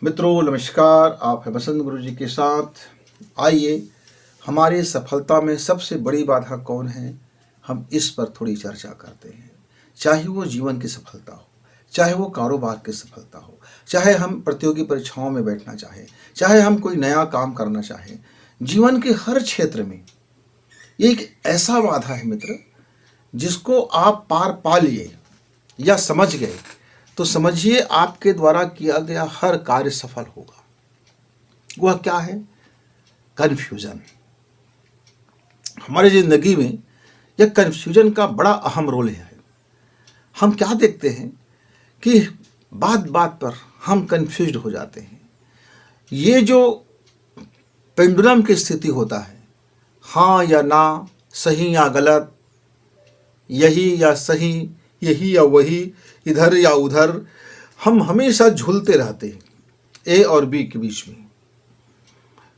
मित्रों नमस्कार, आप हैं बसंत गुरु जी के साथ। आइए, हमारी सफलता में सबसे बड़ी बाधा कौन है, हम इस पर थोड़ी चर्चा करते हैं। चाहे वो जीवन की सफलता हो, चाहे वो कारोबार की सफलता हो, चाहे हम प्रतियोगी परीक्षाओं में बैठना चाहें, चाहे हम कोई नया काम करना चाहें, जीवन के हर क्षेत्र में ये एक ऐसा बाधा है मित्र, जिसको आप पार पा लिए या समझ गए तो समझिए आपके द्वारा किया गया हर कार्य सफल होगा। वह क्या है? कन्फ्यूजन। हमारी जिंदगी में यह कन्फ्यूजन का बड़ा अहम रोल है। हम क्या देखते हैं कि बात बात पर हम कन्फ्यूज्ड हो जाते हैं। ये जो पेंडुलम की स्थिति होता है, हाँ या ना, सही या गलत, यही या सही, यही या वही, इधर या उधर, हम हमेशा झूलते रहते हैं ए और बी के बीच में।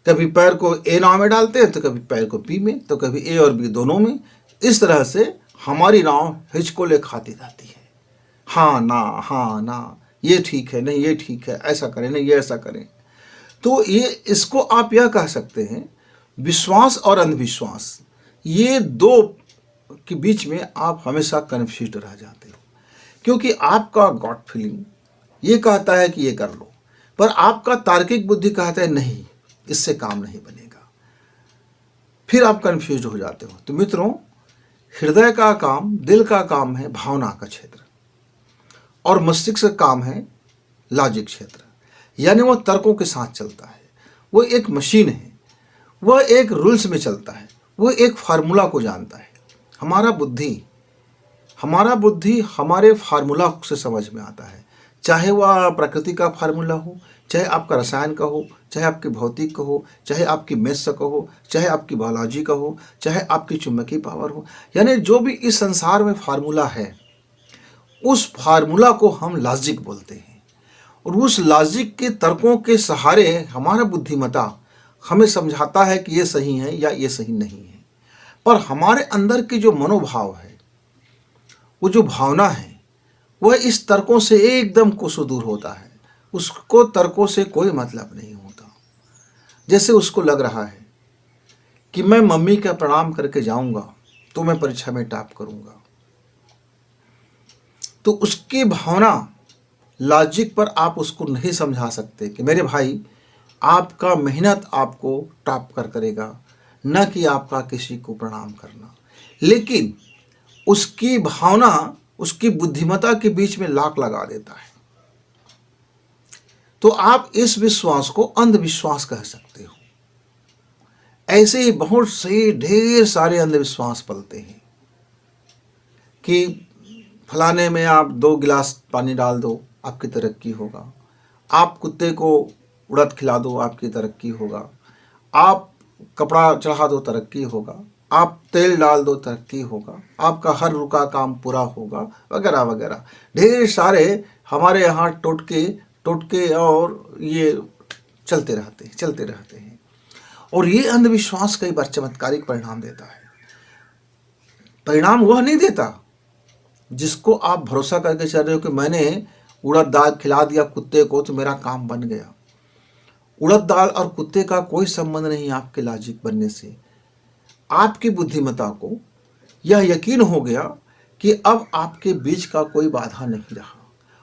कभी पैर को ए नाव में डालते हैं तो कभी पैर को बी में, तो कभी ए और बी दोनों में। इस तरह से हमारी नाव हिचकोले खाती रहती है। हाँ ना, ये ठीक है, नहीं ये ठीक है, ऐसा करें, नहीं ये ऐसा करें। तो ये इसको आप यह कह सकते हैं, विश्वास और अंधविश्वास, ये दो के बीच में आप हमेशा कन्फ्यूज रह जाते हो। क्योंकि आपका गॉड फीलिंग ये कहता है कि ये कर लो, पर आपका तार्किक बुद्धि कहता है नहीं, इससे काम नहीं बनेगा। फिर आप कन्फ्यूज हो जाते हो। तो मित्रों, हृदय का काम, दिल का काम है भावना का क्षेत्र, और मस्तिष्क का काम है लॉजिक क्षेत्र। यानी वह तर्कों के साथ चलता है, वो एक मशीन है, वह एक रूल्स में चलता है, वह एक फार्मूला को जानता है। हमारा बुद्धि हमारे फार्मूला से समझ में आता है, चाहे वह प्रकृति का फार्मूला हो, चाहे आपका रसायन का हो, चाहे आपके भौतिक का हो, चाहे आपकी मैथ्स का हो, चाहे आपकी बायोलॉजी का हो, चाहे आपकी चुंबकीय पावर हो। यानी जो भी इस संसार में फार्मूला है, उस फार्मूला को हम लॉजिक बोलते हैं। और उस लॉजिक के तर्कों के सहारे हमारा बुद्धिमत्ता हमें समझाता है कि ये सही है या ये सही नहीं है। पर हमारे अंदर के जो मनोभाव है, वो जो भावना है, वह इस तर्कों से एकदम कोसों दूर होता है। उसको तर्कों से कोई मतलब नहीं होता। जैसे उसको लग रहा है कि मैं मम्मी का प्रणाम करके जाऊंगा तो मैं परीक्षा में टॉप करूंगा, तो उसकी भावना लॉजिक पर आप उसको नहीं समझा सकते कि मेरे भाई, आपका मेहनत आपको टॉप करेगा, न कि आपका किसी को प्रणाम करना। लेकिन उसकी भावना उसकी बुद्धिमत्ता के बीच में लाक लगा देता है। तो आप इस विश्वास को अंधविश्वास कह सकते हो। ऐसे ही बहुत से ढेर सारे अंधविश्वास पलते हैं कि फलाने में आप 2 गिलास पानी डाल दो, आपकी तरक्की होगा। आप कुत्ते को उड़द खिला दो, आपकी तरक्की होगा। आप कपड़ा चढ़ा दो, तरक्की होगा। आप तेल डाल दो, तरक्की होगा। आपका हर रुका काम पूरा होगा, वगैरह वगैरह। ढेर सारे हमारे यहाँ टोटके और ये चलते रहते हैं। और ये अंधविश्वास कई बार चमत्कारिक परिणाम देता है। परिणाम वह नहीं देता जिसको आप भरोसा करके चल रहे हो कि मैंने उड़द दाल खिला दिया कुत्ते को तो मेरा काम बन गया। उड़द दाल और कुत्ते का कोई संबंध नहीं आपके लॉजिक बनने से। आपकी बुद्धिमत्ता को यह यकीन हो गया कि अब आपके बीच का कोई बाधा नहीं रहा,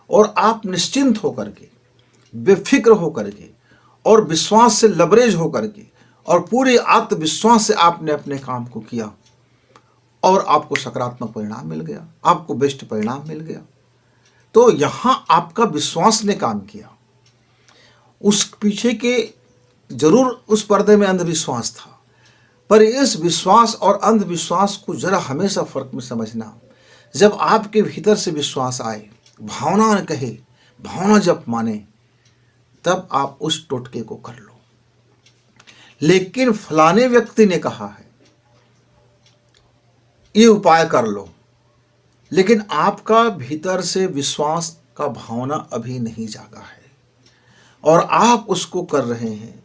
और आप निश्चिंत होकर के, बेफिक्र होकर के, और विश्वास से लबरेज होकर के, और पूरे आत्मविश्वास से आपने अपने काम को किया, और आपको सकारात्मक परिणाम मिल गया, आपको बेस्ट परिणाम मिल गया। तो यहाँ आपका विश्वास ने काम किया। उस पीछे के जरूर उस पर्दे में अंधविश्वास था, पर इस विश्वास और अंधविश्वास को जरा हमेशा फर्क में समझना। जब आपके भीतर से विश्वास आए, भावना न कहे, भावना जब माने, तब आप उस टोटके को कर लो। लेकिन फलाने व्यक्ति ने कहा है ये उपाय कर लो, लेकिन आपका भीतर से विश्वास का भावना अभी नहीं जागा है, और आप उसको कर रहे हैं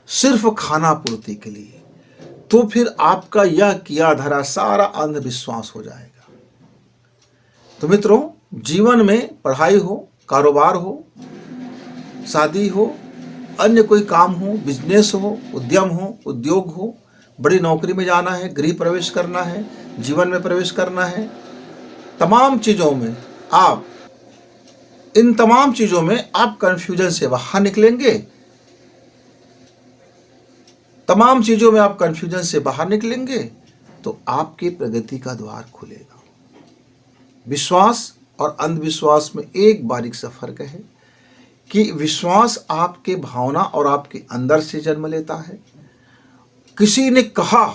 सिर्फ खाना पूर्ति के लिए, तो फिर आपका यह किया धरा सारा अंधविश्वास हो जाएगा। तो मित्रों, जीवन में पढ़ाई हो, कारोबार हो, शादी हो, अन्य कोई काम हो, बिजनेस हो, उद्यम हो, उद्योग हो, बड़ी नौकरी में जाना है, गृह प्रवेश करना है, जीवन में प्रवेश करना है, तमाम चीज़ों में आप इन तमाम चीज़ों में आप कन्फ्यूजन से बाहर निकलेंगे। तमाम चीज़ों में आप कन्फ्यूजन से बाहर निकलेंगे तो आपकी प्रगति का द्वार खुलेगा। विश्वास और अंधविश्वास में एक बारीक सा फर्क है कि विश्वास आपके भावना और आपके अंदर से जन्म लेता है। किसी ने कहा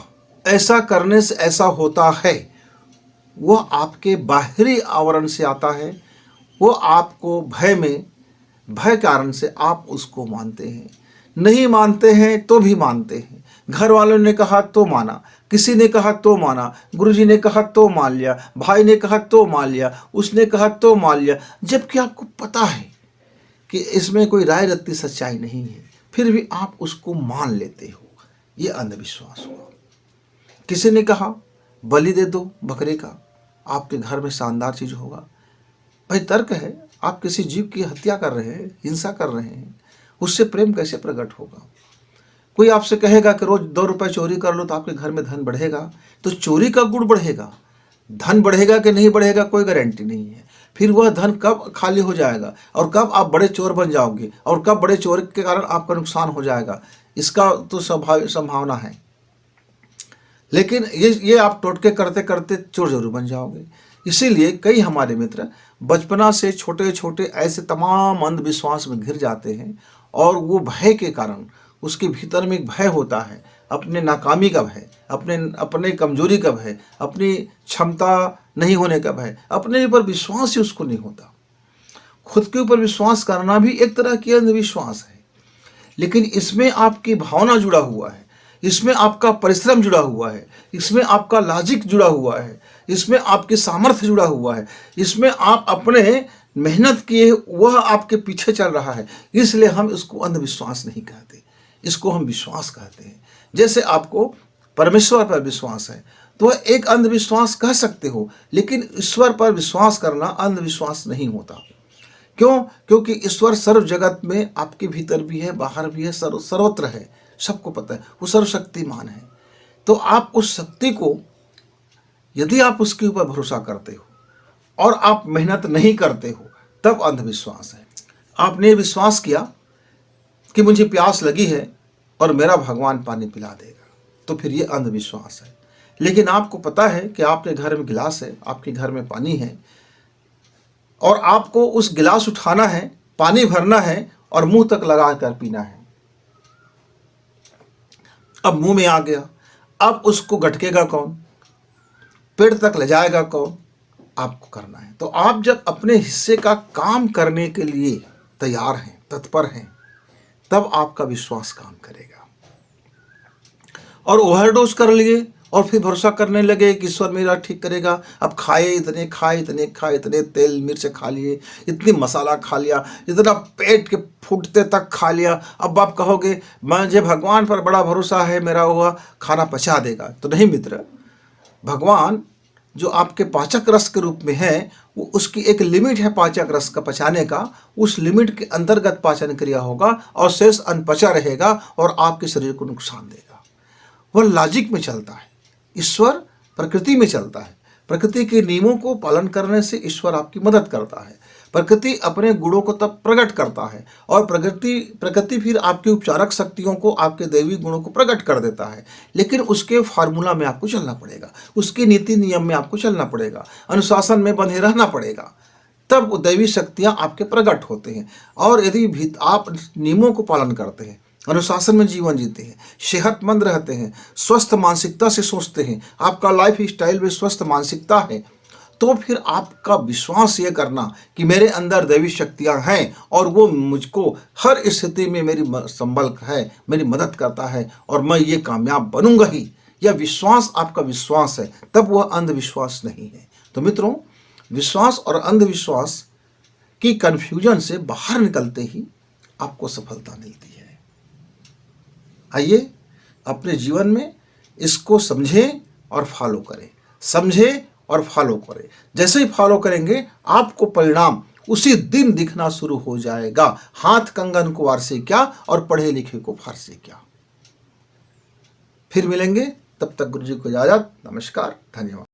ऐसा करने से ऐसा होता है, वह आपके बाहरी आवरण से आता है। वो आपको भय कारण से आप उसको मानते हैं, नहीं मानते हैं तो भी मानते हैं। घर वालों ने कहा तो माना, किसी ने कहा तो माना, गुरुजी ने कहा तो मान लिया, भाई ने कहा तो मान लिया, उसने कहा तो मान लिया, जबकि आपको पता है कि इसमें कोई राय रत्ती सच्चाई नहीं है, फिर भी आप उसको मान लेते हो। ये अंधविश्वास हुआ। किसी ने कहा बलि दे दो बकरे का, आपके घर में शानदार चीज होगा। भाई तर्क है, आप किसी जीव की हत्या कर रहे हैं, हिंसा कर रहे हैं, उससे प्रेम कैसे प्रकट होगा? कोई आपसे कहेगा कि रोज 2 रुपए चोरी कर लो तो आपके घर में धन बढ़ेगा, तो चोरी का गुण बढ़ेगा, धन बढ़ेगा कि नहीं बढ़ेगा कोई गारंटी नहीं है। फिर वह धन कब खाली हो जाएगा और कब आप बड़े चोर बन जाओगे और कब बड़े चोर के कारण आपका नुकसान हो जाएगा, इसका तो संभावना है। लेकिन ये आप टोटके करते करते चोर जरूर बन जाओगे। इसीलिए कई हमारे मित्र बचपना से छोटे छोटे ऐसे तमाम अंधविश्वास में घिर जाते हैं और वो भय के कारण, उसके भीतर में एक भय होता है, अपने नाकामी का भय, अपने कमजोरी का भय, अपनी क्षमता नहीं होने का भय, अपने ऊपर विश्वास ही उसको नहीं होता। खुद के ऊपर विश्वास करना भी एक तरह की अंधविश्वास है, लेकिन इसमें आपकी भावना जुड़ा हुआ है, इसमें आपका परिश्रम जुड़ा हुआ है, इसमें आपका लॉजिक जुड़ा हुआ है, इसमें आपकी सामर्थ्य जुड़ा हुआ है, इसमें आप अपने मेहनत किए वह आपके पीछे चल रहा है। इसलिए हम इसको अंधविश्वास नहीं कहते, इसको हम विश्वास कहते हैं। जैसे आपको परमेश्वर पर विश्वास है तो वह एक अंधविश्वास कह सकते हो, लेकिन ईश्वर पर विश्वास करना अंधविश्वास नहीं होता। क्यों? क्योंकि ईश्वर सर्व जगत में आपके भीतर भी है, बाहर भी है, सर्वत्र है, सबको पता है, वो सर्वशक्तिमान है। तो आप उस शक्ति को, यदि आप उसके ऊपर भरोसा करते हो और आप मेहनत नहीं करते हो, तब अंधविश्वास है। आपने विश्वास किया कि मुझे प्यास लगी है और मेरा भगवान पानी पिला देगा, तो फिर ये अंधविश्वास है। लेकिन आपको पता है कि आपके घर में गिलास है, आपके घर में पानी है और आपको उस गिलास उठाना है, पानी भरना है और मुंह तक लगा कर पीना है। अब मुंह में आ गया, अब उसको गटकेगा कौन, पेट तक ले जाएगा कौन? आपको करना है। तो आप जब अपने हिस्से का काम करने के लिए तैयार हैं, तत्पर हैं, तब आपका विश्वास काम करेगा। और ओवरडोज कर लिए और फिर भरोसा करने लगे कि ईश्वर मेरा ठीक करेगा, अब खाए इतने तेल मिर्च खा लिए, इतनी मसाला खा लिया, इतना पेट के फूटते तक खा लिया, अब आप कहोगे मुझे भगवान पर बड़ा भरोसा है, मेरा हुआ खाना पचा देगा। तो नहीं मित्र, भगवान जो आपके पाचक रस के रूप में है, वो उसकी एक लिमिट है पाचक रस का पचाने का, उस लिमिट के अंतर्गत पाचन क्रिया होगा और शेष अनपचा रहेगा और आपके शरीर को नुकसान देगा। वह लॉजिक में चलता है, ईश्वर प्रकृति में चलता है। प्रकृति के नियमों को पालन करने से ईश्वर आपकी मदद करता है। प्रकृति अपने गुणों को तब प्रकट करता है और प्रकृति फिर आपकी उपचारक शक्तियों को, आपके दैवी गुणों को प्रकट कर देता है। लेकिन उसके फार्मूला में आपको चलना पड़ेगा, उसके नीति नियम में आपको चलना पड़ेगा, अनुशासन में बंधे रहना पड़ेगा, तब वो दैवी शक्तियाँ आपके प्रकट होते हैं। और यदि भी आप नियमों को पालन करते हैं, अनुशासन में जीवन जीते हैं, सेहतमंद रहते हैं, स्वस्थ मानसिकता से सोचते हैं, आपका लाइफ स्टाइल में स्वस्थ मानसिकता है, तो फिर आपका विश्वास ये करना कि मेरे अंदर दैवी शक्तियाँ हैं और वो मुझको हर स्थिति में मेरी संबल है, मेरी मदद करता है और मैं ये कामयाब बनूंगा ही, यह विश्वास आपका विश्वास है, तब वह अंधविश्वास नहीं है। तो मित्रों, विश्वास और अंधविश्वास की कन्फ्यूजन से बाहर निकलते ही आपको सफलता मिलती है। आइए अपने जीवन में इसको समझें और फॉलो करें, समझें और फॉलो करें। जैसे ही फॉलो करेंगे आपको परिणाम उसी दिन दिखना शुरू हो जाएगा। हाथ कंगन को वार से क्या और पढ़े लिखे को फार से क्या। फिर मिलेंगे, तब तक गुरु जी को इजाजत। नमस्कार, धन्यवाद।